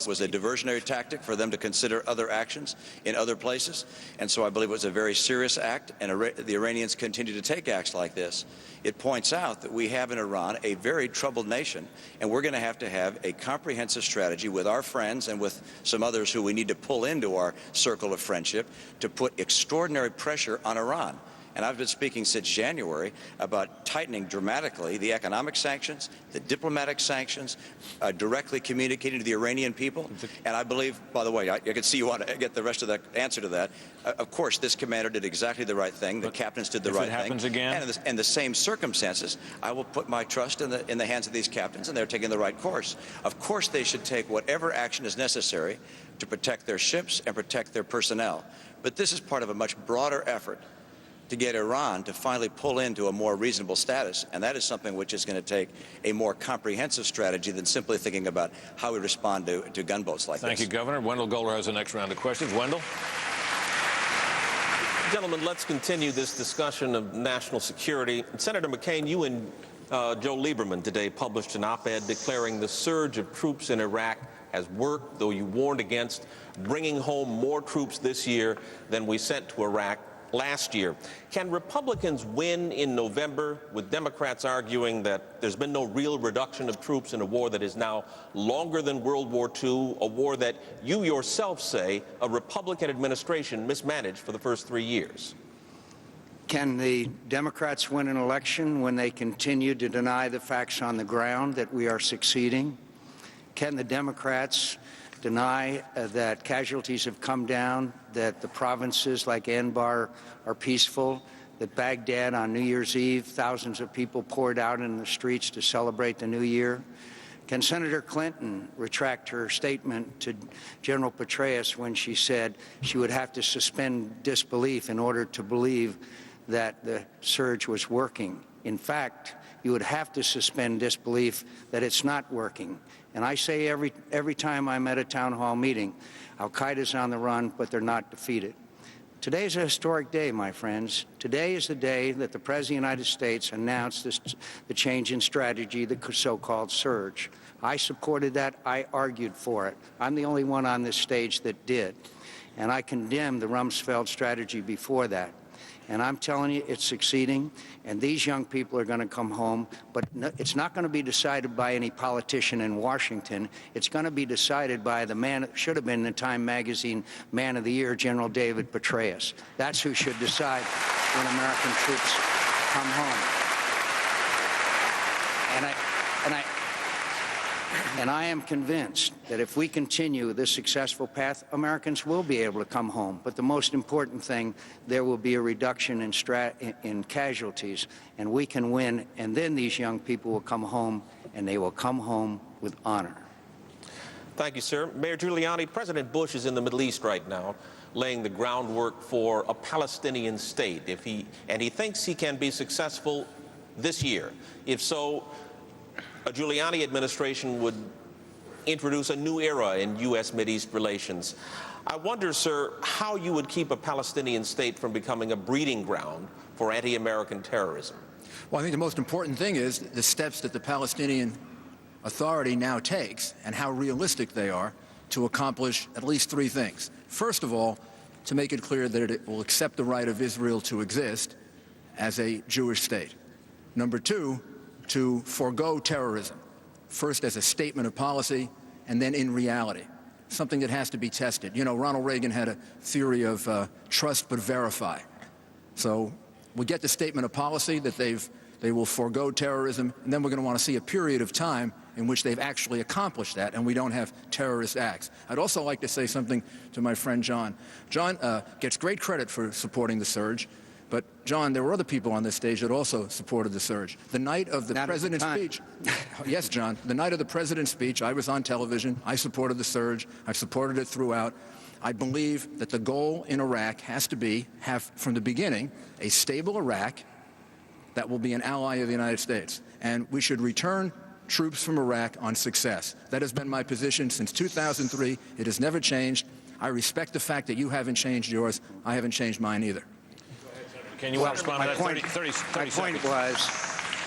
was a diversionary tactic for them to consider other actions in other places. And so I believe it was a very serious act, and the Iranians continue to take acts like this. It points out that we have in Iran a very troubled nation, and we're going to have a comprehensive strategy with our friends and with some others who we need to pull into our circle of friendship to put extraordinary pressure on Iran. And I've been speaking since January about tightening dramatically the economic sanctions, the diplomatic sanctions, directly communicating to the Iranian people. And I believe, by the way, I can see you want to get the rest of the answer to that. Of course, this commander did exactly the right thing. The captains did the right thing. If it happens again? And in the same circumstances, I will put my trust in the hands of these captains, and they're taking the right course. Of course, they should take whatever action is necessary to protect their ships and protect their personnel. But this is part of a much broader effort to get Iran to finally pull into a more reasonable status, and that is something which is going to take a more comprehensive strategy than simply thinking about how we respond to gunboats like this. Thank you, Governor. Wendell Goler has the next round of questions. Wendell? Gentlemen, let's continue this discussion of national security. Senator McCain, you and Joe Lieberman today published an op-ed declaring the surge of troops in Iraq has worked, though you warned against bringing home more troops this year than we sent to Iraq last year. Can Republicans win in November with Democrats arguing that there's been no real reduction of troops in a war that is now longer than World War II, a war that you yourself say a Republican administration mismanaged for the first 3 years? Can the Democrats win an election when they continue to deny the facts on the ground that we are succeeding? Can the Democrats deny that casualties have come down, that the provinces like Anbar are peaceful, that Baghdad on New Year's Eve, thousands of people poured out in the streets to celebrate the new year? Can Senator Clinton retract her statement to General Petraeus when she said she would have to suspend disbelief in order to believe that the surge was working? In fact, you would have to suspend disbelief that it's not working. And I say every time I'm at a town hall meeting, Al-Qaeda's on the run, but they're not defeated. Today is a historic day, my friends. Today is the day that the President of the United States announced the change in strategy, the so-called surge. I supported that. I argued for it. I'm the only one on this stage that did. And I condemned the Rumsfeld strategy before that. And I'm telling you, it's succeeding, and these young people are going to come home. But it's not going to be decided by any politician in Washington. It's going to be decided by the man that should have been in the Time magazine Man of the Year, General David Petraeus. That's who should decide when American troops come home. And I am convinced that if we continue this successful path, Americans will be able to come home. But the most important thing, there will be a reduction in casualties, and we can win. And then these young people will come home, and they will come home with honor. Thank you, sir. Mayor Giuliani, President Bush is in the Middle East right now, laying the groundwork for a Palestinian state. And he thinks he can be successful this year. If so, a Giuliani administration would introduce a new era in U.S. Mideast relations. I wonder, sir, how you would keep a Palestinian state from becoming a breeding ground for anti-American terrorism. Well, I think the most important thing is the steps that the Palestinian Authority now takes and how realistic they are to accomplish at least three things. First of all, to make it clear that it will accept the right of Israel to exist as a Jewish state. Number two, to forego terrorism, first as a statement of policy and then in reality, something that has to be tested. You know, Ronald Reagan had a theory of trust but verify. So we get the statement of policy that they will forego terrorism, and then we're going to want to see a period of time in which they've actually accomplished that and we don't have terrorist acts. I'd also like to say something to my friend John. John gets great credit for supporting the surge. But, John, there were other people on this stage that also supported the surge. The night of the president's speech, yes, John, the night of the president's speech, I was on television. I supported the surge. I've supported it throughout. I believe that the goal in Iraq has to have, from the beginning, a stable Iraq that will be an ally of the United States. And we should return troops from Iraq on success. That has been my position since 2003. It has never changed. I respect the fact that you haven't changed yours. I haven't changed mine either. Can you respond to that? 30 my point was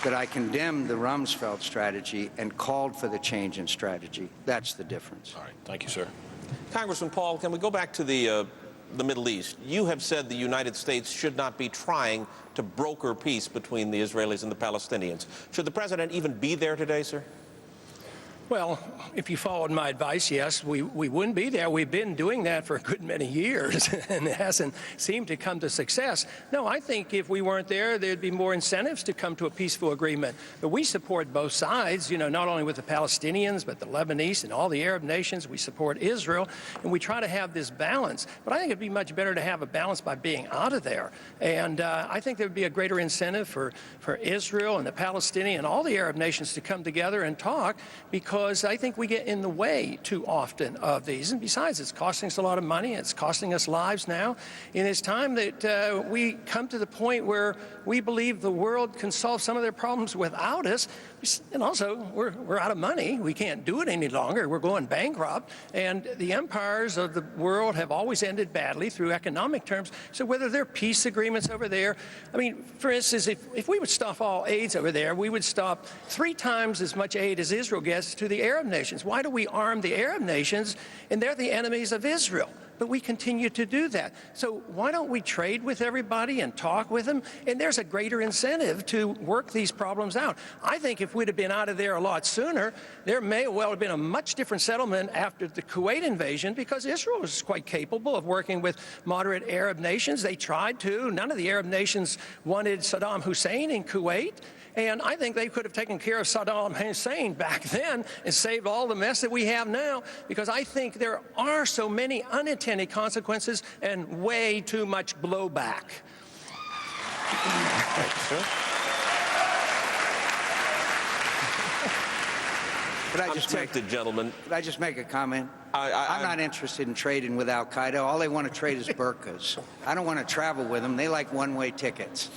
that I condemned the Rumsfeld strategy and called for the change in strategy. That's the difference. All right. Thank you, sir. Congressman Paul, can we go back to the Middle East? You have said the United States should not be trying to broker peace between the Israelis and the Palestinians. Should the president even be there today, sir? Well, if you followed my advice, yes, we wouldn't be there. We've been doing that for a good many years, and it hasn't seemed to come to success. No, I think if we weren't there, there'd be more incentives to come to a peaceful agreement. But we support both sides, you know, not only with the Palestinians, but the Lebanese and all the Arab nations. We support Israel, and we try to have this balance. But I think it'd be much better to have a balance by being out of there. And I think there would be a greater incentive for Israel and the Palestinian and all the Arab nations to come together and talk, because I think we get in the way too often of these. And besides, it's costing us a lot of money. It's costing us lives now. And it's time that we come to the point where we believe the world can solve some of their problems without us. And also, we're out of money. We can't do it any longer. We're going bankrupt. And the empires of the world have always ended badly through economic terms. So whether there are peace agreements over there, I mean, for instance, if we would stop all aids over there, we would stop 3 times as much aid as Israel gets to the Arab nations. Why do we arm the Arab nations? And they're the enemies of Israel. But we continue to do that. So why don't we trade with everybody and talk with them? And there's a greater incentive to work these problems out. I think if we'd have been out of there a lot sooner, there may well have been a much different settlement after the Kuwait invasion, because Israel was quite capable of working with moderate Arab nations. They tried to. None of the Arab nations wanted Saddam Hussein in Kuwait. And I think they could have taken care of Saddam Hussein back then and saved all the mess that we have now, because I think there are so many unintended consequences and way too much blowback. Could I I'm just tempted, gentlemen. Could I just make a comment? I'm not interested in trading with Al Qaeda. All they want to trade is burqas. I don't want to travel with them. They like one-way tickets.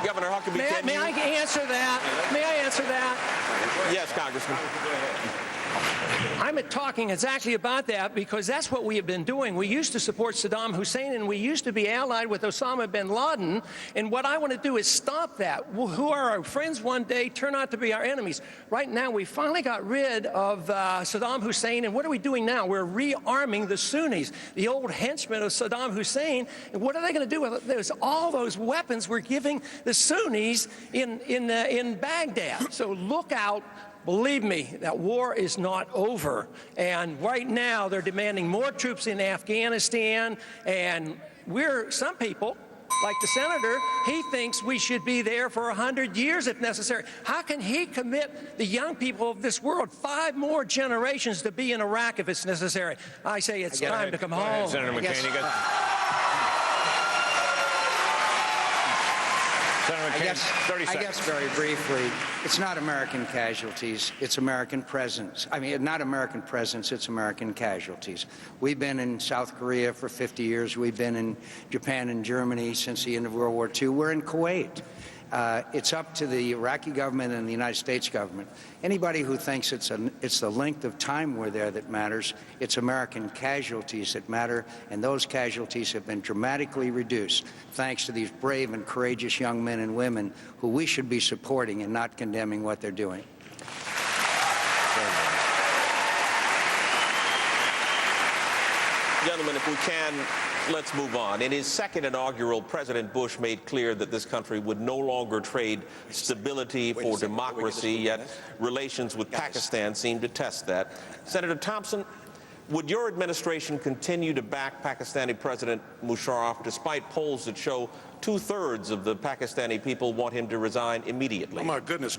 Governor Huckabee, May I answer that? May I answer that? Yes, Congressman. I'm talking exactly about that, because that's what we have been doing. We used to support Saddam Hussein, and we used to be allied with Osama bin Laden. And what I want to do is stop that. Who are our friends one day turn out to be our enemies. Right now, we finally got rid of Saddam Hussein. And what are we doing now? We're rearming the Sunnis, the old henchmen of Saddam Hussein. And what are they going to do with it? All those weapons we're giving the Sunnis in Baghdad. So look out. Believe me, that war is not over. And right now, they're demanding more troops in Afghanistan. And some people, like the senator, he thinks we should be there for 100 years if necessary. How can he commit the young people of this world 5 more generations to be in Iraq if it's necessary? I say it's time to come home. Senator McCain, you got... Senator McCain, 30 seconds. I guess very briefly, it's not American casualties, it's American presence. I mean, not American presence, it's American casualties. We've been in South Korea for 50 years. We've been in Japan and Germany since the end of World War II. We're in Kuwait. It's up to the Iraqi government and the United States government. Anybody who thinks it's the length of time we're there that matters, it's American casualties that matter, and those casualties have been dramatically reduced thanks to these brave and courageous young men and women who we should be supporting and not condemning what they're doing. Gentlemen, if we can, let's move on. In his second inaugural, President Bush made clear that this country would no longer trade stability for democracy, yet relations with Pakistan seem to test that. Senator Thompson, would your administration continue to back Pakistani President Musharraf despite polls that show 2/3 of the Pakistani people want him to resign immediately? Oh, my goodness.